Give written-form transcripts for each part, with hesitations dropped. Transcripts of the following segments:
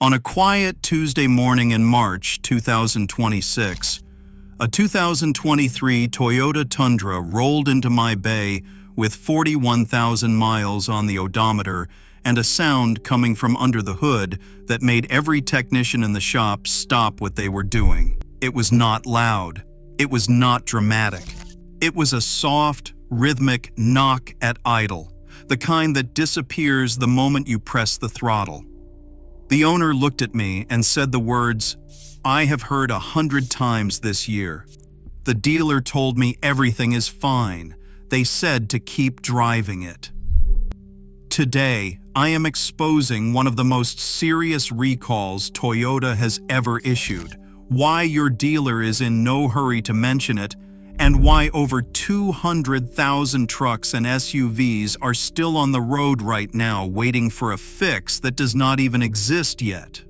On a quiet Tuesday morning in March 2026, a 2023 Toyota Tundra rolled into my bay with 41,000 miles on the odometer and a sound coming from under the hood that made every technician in the shop stop what they were doing. It was not loud. It was not dramatic. It was a soft, rhythmic knock at idle, the kind that disappears the moment you press the throttle. The owner looked at me and said the words I have heard 100 times this year. The dealer told me everything is fine. They said to keep driving it. Today, I am exposing one of the most serious recalls Toyota has ever issued, why your dealer is in no hurry to mention it, and why over 200,000 trucks and SUVs are still on the road right now waiting for a fix that does not even exist yet.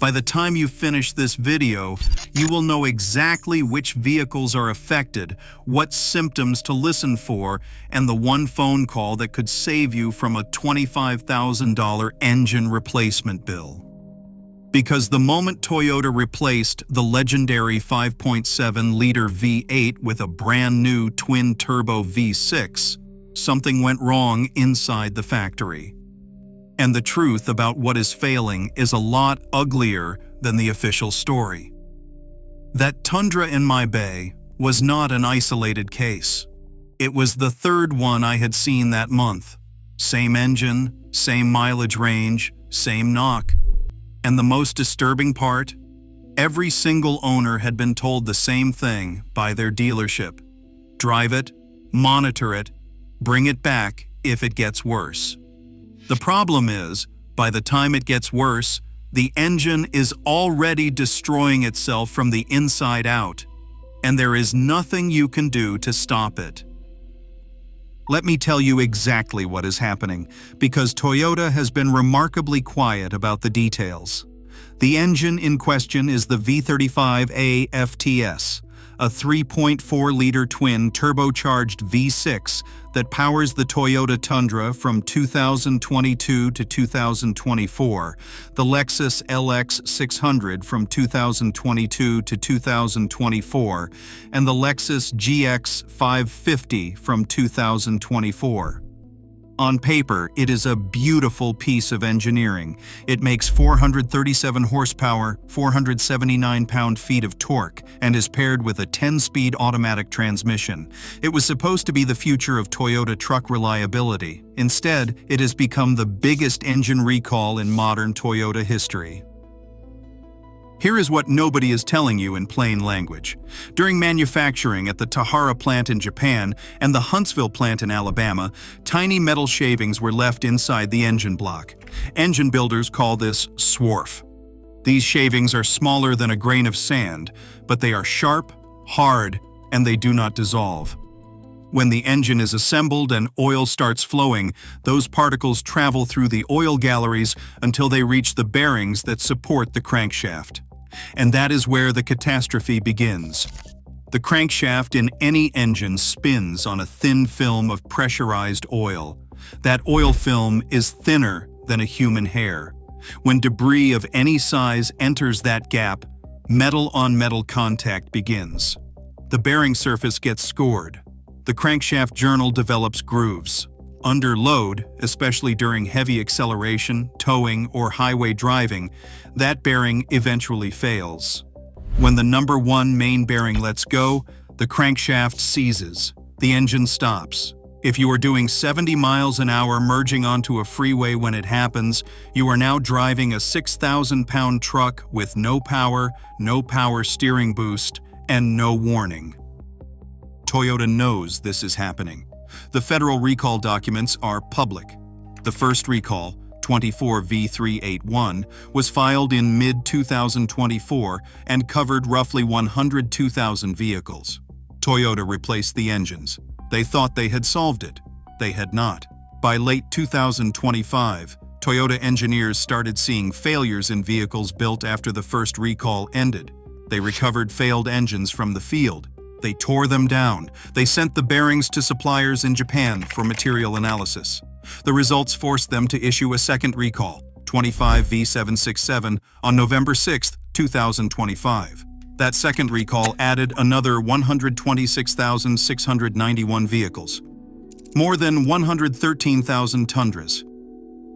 By the time you finish this video, you will know exactly which vehicles are affected, what symptoms to listen for, and the one phone call that could save you from a $25,000 engine replacement bill. Because the moment Toyota replaced the legendary 5.7-liter V8 with a brand new twin-turbo V6, something went wrong inside the factory. And the truth about what is failing is a lot uglier than the official story. That Tundra in my bay was not an isolated case. It was the third one I had seen that month. Same engine, same mileage range, same knock. And the most disturbing part? Every single owner had been told the same thing by their dealership. Drive it, monitor it, bring it back if it gets worse. The problem is, by the time it gets worse, the engine is already destroying itself from the inside out, and there is nothing you can do to stop it. Let me tell you exactly what is happening, because Toyota has been remarkably quiet about the details. The engine in question is the V35A FTS, a 3.4-liter twin turbocharged V6 that powers the Toyota Tundra from 2022 to 2024, the Lexus LX 600 from 2022 to 2024, and the Lexus GX 550 from 2024. On paper, it is a beautiful piece of engineering. It makes 437 horsepower, 479 pound-feet of torque, and is paired with a 10-speed automatic transmission. It was supposed to be the future of Toyota truck reliability. Instead, it has become the biggest engine recall in modern Toyota history. Here is what nobody is telling you in plain language. During manufacturing at the Tahara plant in Japan and the Huntsville plant in Alabama, tiny metal shavings were left inside the engine block. Engine builders call this swarf. These shavings are smaller than a grain of sand, but they are sharp, hard, and they do not dissolve. When the engine is assembled and oil starts flowing, those particles travel through the oil galleries until they reach the bearings that support the crankshaft. And that is where the catastrophe begins. The crankshaft in any engine spins on a thin film of pressurized oil. That oil film is thinner than a human hair. When debris of any size enters that gap, metal-on-metal contact begins. The bearing surface gets scored. The crankshaft journal develops grooves. Under load, especially during heavy acceleration, towing, or highway driving, that bearing eventually fails. When the number one main bearing lets go, the crankshaft seizes. The engine stops. If you are doing 70 miles an hour merging onto a freeway when it happens, you are now driving a 6,000-pound truck with no power steering boost, and no warning. Toyota knows this is happening. The federal recall documents are public. The first recall, 24V381, was filed in mid-2024 and covered roughly 102,000 vehicles. Toyota replaced the engines. They thought they had solved it. They had not. By late 2025, Toyota engineers started seeing failures in vehicles built after the first recall ended. They recovered failed engines from the field. They tore them down. They sent the bearings to suppliers in Japan for material analysis. The results forced them to issue a second recall, 25 V767 on November 6, 2025. That second recall added another 126,691 vehicles. More than 113,000 Tundras.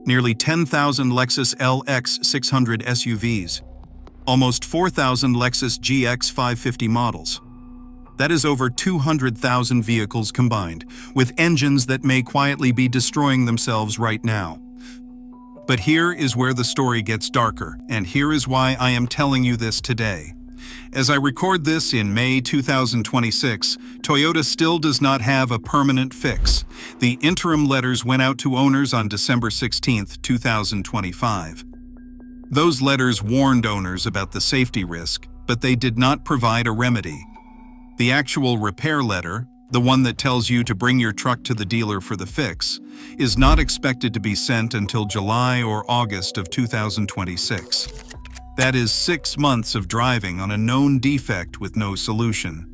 Nearly 10,000 Lexus LX 600 SUVs. Almost 4,000 Lexus GX 550 models. That is over 200,000 vehicles combined, with engines that may quietly be destroying themselves right now. But here is where the story gets darker, and here is why I am telling you this today. As I record this in May 2026, Toyota still does not have a permanent fix. The interim letters went out to owners on December 16, 2025. Those letters warned owners about the safety risk, but they did not provide a remedy. The actual repair letter, the one that tells you to bring your truck to the dealer for the fix, is not expected to be sent until July or August of 2026. That is 6 months of driving on a known defect with no solution.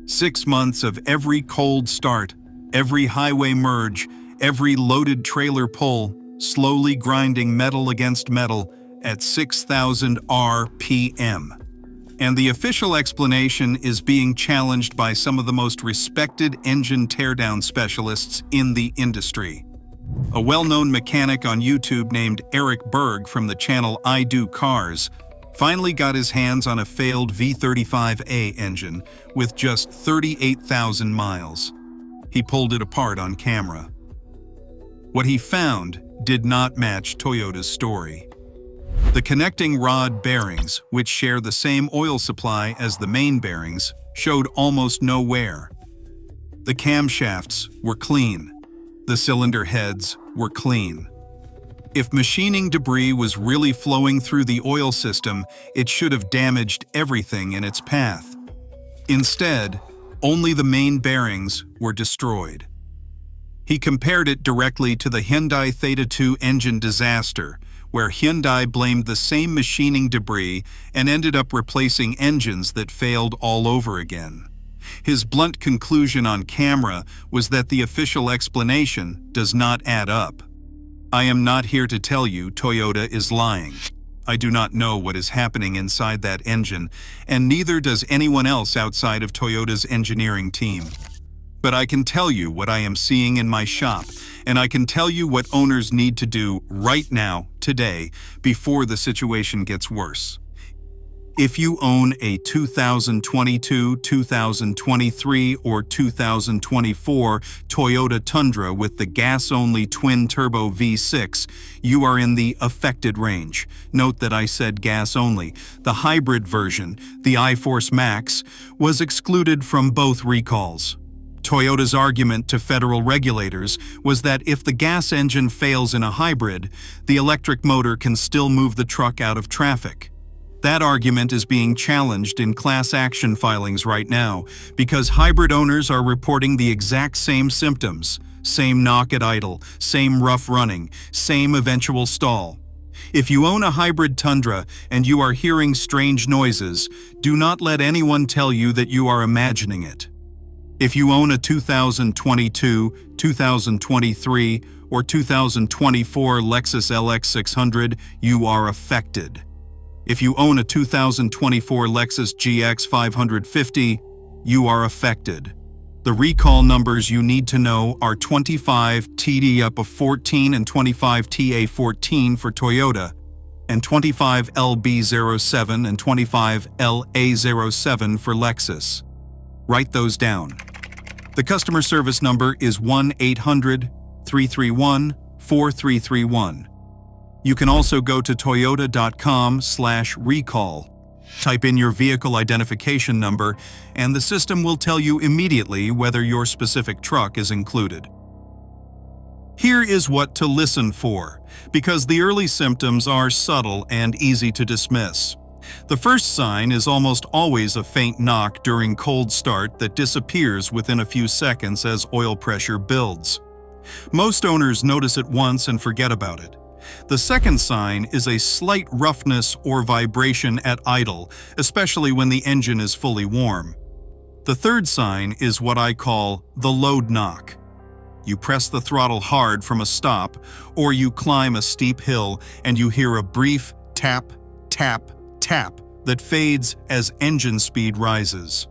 6 months of every cold start, every highway merge, every loaded trailer pull, slowly grinding metal against metal at 6,000 RPM. And the official explanation is being challenged by some of the most respected engine teardown specialists in the industry. A well-known mechanic on YouTube named Eric Berg from the channel I Do Cars finally got his hands on a failed V35A engine with just 38,000 miles. He pulled it apart on camera. What he found did not match Toyota's story. The connecting rod bearings, which share the same oil supply as the main bearings, showed almost no wear. The camshafts were clean. The cylinder heads were clean. If machining debris was really flowing through the oil system, it should have damaged everything in its path. Instead, only the main bearings were destroyed. He compared it directly to the Hyundai Theta 2 engine disaster, where Hyundai blamed the same machining debris and ended up replacing engines that failed all over again. His blunt conclusion on camera was that the official explanation does not add up. I am not here to tell you Toyota is lying. I do not know what is happening inside that engine, and neither does anyone else outside of Toyota's engineering team. But I can tell you what I am seeing in my shop, and I can tell you what owners need to do right now, today, before the situation gets worse. If you own a 2022, 2023, or 2024 Toyota Tundra with the gas-only twin-turbo V6, you are in the affected range. Note that I said gas-only. The hybrid version, the iForce Max, was excluded from both recalls. Toyota's argument to federal regulators was that if the gas engine fails in a hybrid, the electric motor can still move the truck out of traffic. That argument is being challenged in class action filings right now because hybrid owners are reporting the exact same symptoms: same knock at idle, same rough running, same eventual stall. If you own a hybrid Tundra and you are hearing strange noises, do not let anyone tell you that you are imagining it. If you own a 2022, 2023, or 2024 Lexus LX 600, you are affected. If you own a 2024 Lexus GX 550, you are affected. The recall numbers you need to know are 25 TD-14 and 25 TA14 for Toyota, and 25 LB07 and 25 LA07 for Lexus. Write those down. The customer service number is 1-800-331-4331. You can also go to toyota.com/recall. Type in your vehicle identification number, and the system will tell you immediately whether your specific truck is included. Here is what to listen for, because the early symptoms are subtle and easy to dismiss. The first sign is almost always a faint knock during cold start that disappears within a few seconds as oil pressure builds. Most owners notice it once and forget about it. The second sign is a slight roughness or vibration at idle, especially when the engine is fully warm. The third sign is what I call the load knock. You press the throttle hard from a stop, or you climb a steep hill and you hear a brief tap, tap, tap that fades as engine speed rises.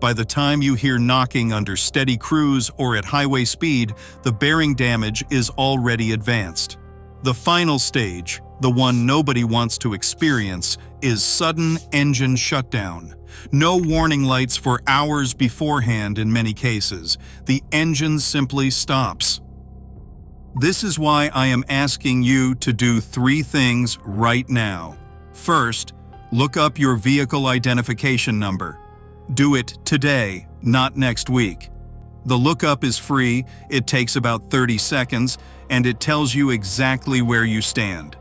By the time you hear knocking under steady cruise or at highway speed, the bearing damage is already advanced. The final stage, the one nobody wants to experience, is sudden engine shutdown. No warning lights for hours beforehand in many cases. The engine simply stops. This is why I am asking you to do 3 things right now. First, look up your vehicle identification number. Do it today, not next week. The lookup is free, it takes about 30 seconds, and it tells you exactly where you stand.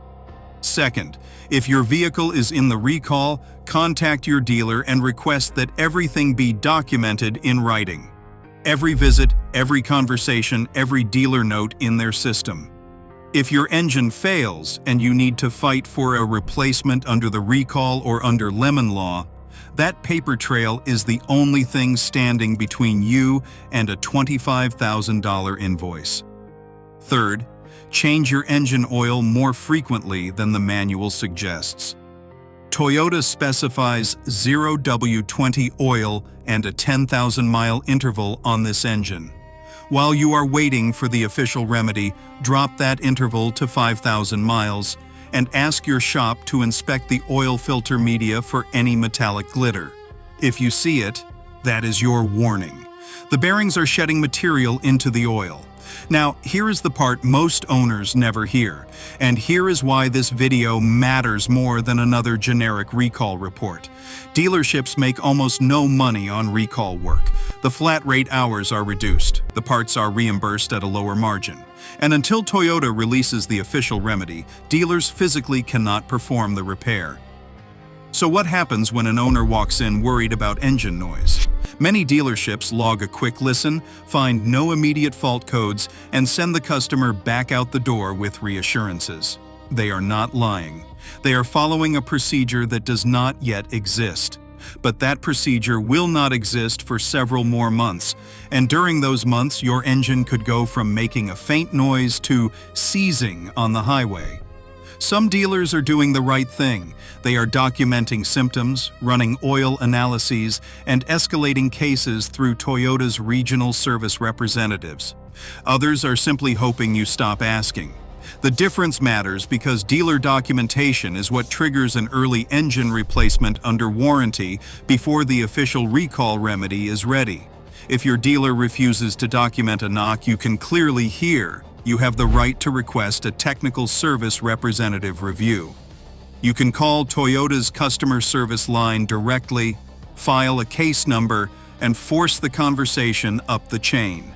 Second, if your vehicle is in the recall, contact your dealer and request that everything be documented in writing. Every visit, every conversation, every dealer note in their system. If your engine fails and you need to fight for a replacement under the recall or under lemon law, that paper trail is the only thing standing between you and a $25,000 invoice. Third, change your engine oil more frequently than the manual suggests. Toyota specifies 0W20 oil and a 10,000-mile interval on this engine. While you are waiting for the official remedy, drop that interval to 5,000 miles and ask your shop to inspect the oil filter media for any metallic glitter. If you see it, that is your warning. The bearings are shedding material into the oil. Now, here is the part most owners never hear, and here is why this video matters more than another generic recall report. Dealerships make almost no money on recall work. The flat rate hours are reduced, the parts are reimbursed at a lower margin. And until Toyota releases the official remedy, dealers physically cannot perform the repair. So what happens when an owner walks in worried about engine noise? Many dealerships log a quick listen, find no immediate fault codes, and send the customer back out the door with reassurances. They are not lying. They are following a procedure that does not yet exist. But that procedure will not exist for several more months, and during those months your engine could go from making a faint noise to seizing on the highway. Some dealers are doing the right thing. They are documenting symptoms, running oil analyses, and escalating cases through Toyota's regional service representatives. Others are simply hoping you stop asking. The difference matters because dealer documentation is what triggers an early engine replacement under warranty before the official recall remedy is ready. If your dealer refuses to document a knock you can clearly hear, you have the right to request a technical service representative review. You can call Toyota's customer service line directly, file a case number, and force the conversation up the chain.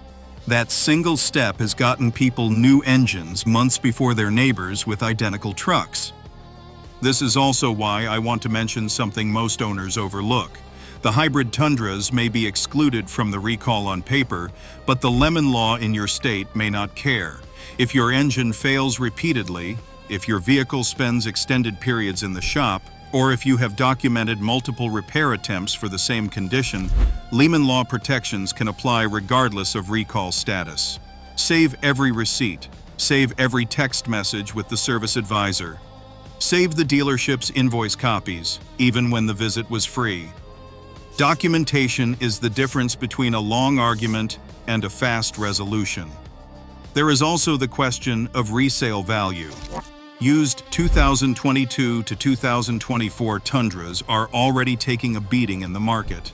That single step has gotten people new engines months before their neighbors with identical trucks. This is also why I want to mention something most owners overlook. The hybrid Tundras may be excluded from the recall on paper, but the lemon law in your state may not care. If your engine fails repeatedly, if your vehicle spends extended periods in the shop, or if you have documented multiple repair attempts for the same condition, lemon law protections can apply regardless of recall status. Save every receipt. Save every text message with the service advisor. Save the dealership's invoice copies, even when the visit was free. Documentation is the difference between a long argument and a fast resolution. There is also the question of resale value. Used 2022 to 2024 Tundras are already taking a beating in the market.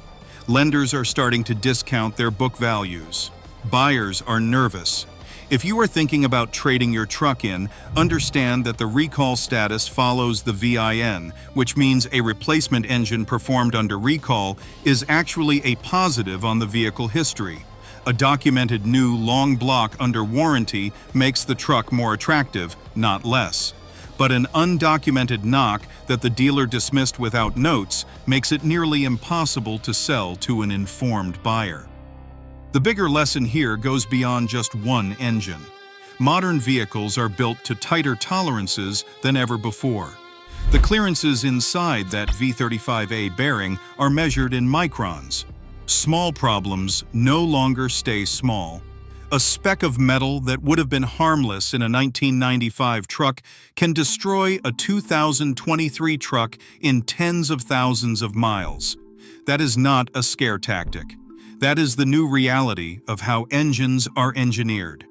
Lenders are starting to discount their book values. Buyers are nervous. If you are thinking about trading your truck in, understand that the recall status follows the VIN, which means a replacement engine performed under recall is actually a positive on the vehicle history. A documented new long block under warranty makes the truck more attractive, not less. But an undocumented knock that the dealer dismissed without notes makes it nearly impossible to sell to an informed buyer. The bigger lesson here goes beyond just one engine. Modern vehicles are built to tighter tolerances than ever before. The clearances inside that V35A bearing are measured in microns. Small problems no longer stay small. A speck of metal that would have been harmless in a 1995 truck can destroy a 2023 truck in tens of thousands of miles. That is not a scare tactic. That is the new reality of how engines are engineered.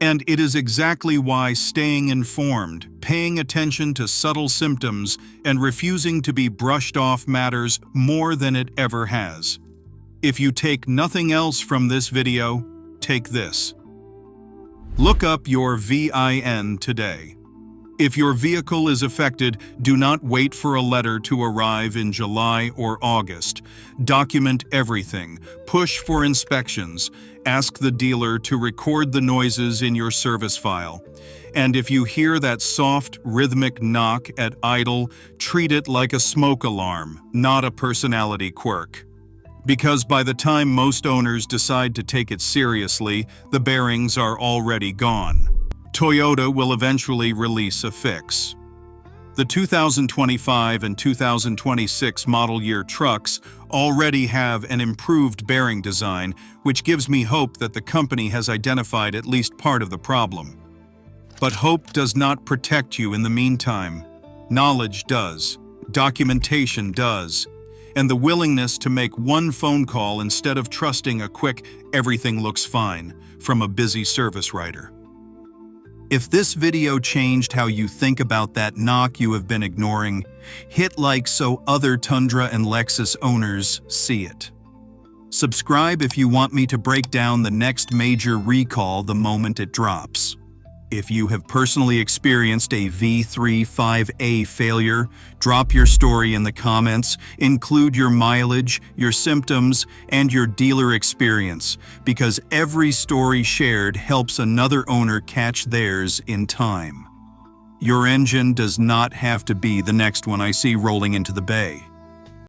And it is exactly why staying informed, paying attention to subtle symptoms, and refusing to be brushed off matters more than it ever has. If you take nothing else from this video, take this. Look up your VIN today. If your vehicle is affected, do not wait for a letter to arrive in July or August. Document everything. Push for inspections. Ask the dealer to record the noises in your service file. And if you hear that soft, rhythmic knock at idle, treat it like a smoke alarm, not a personality quirk. Because by the time most owners decide to take it seriously, the bearings are already gone. Toyota will eventually release a fix. The 2025 and 2026 model year trucks already have an improved bearing design, which gives me hope that the company has identified at least part of the problem. But hope does not protect you in the meantime. Knowledge does. Documentation does. And the willingness to make one phone call instead of trusting a quick "everything looks fine" from a busy service writer. If this video changed how you think about that knock you have been ignoring, hit like so other Tundra and Lexus owners see it. Subscribe if you want me to break down the next major recall the moment it drops. If you have personally experienced a V35A failure, drop your story in the comments, include your mileage, your symptoms, and your dealer experience, because every story shared helps another owner catch theirs in time. Your engine does not have to be the next one I see rolling into the bay.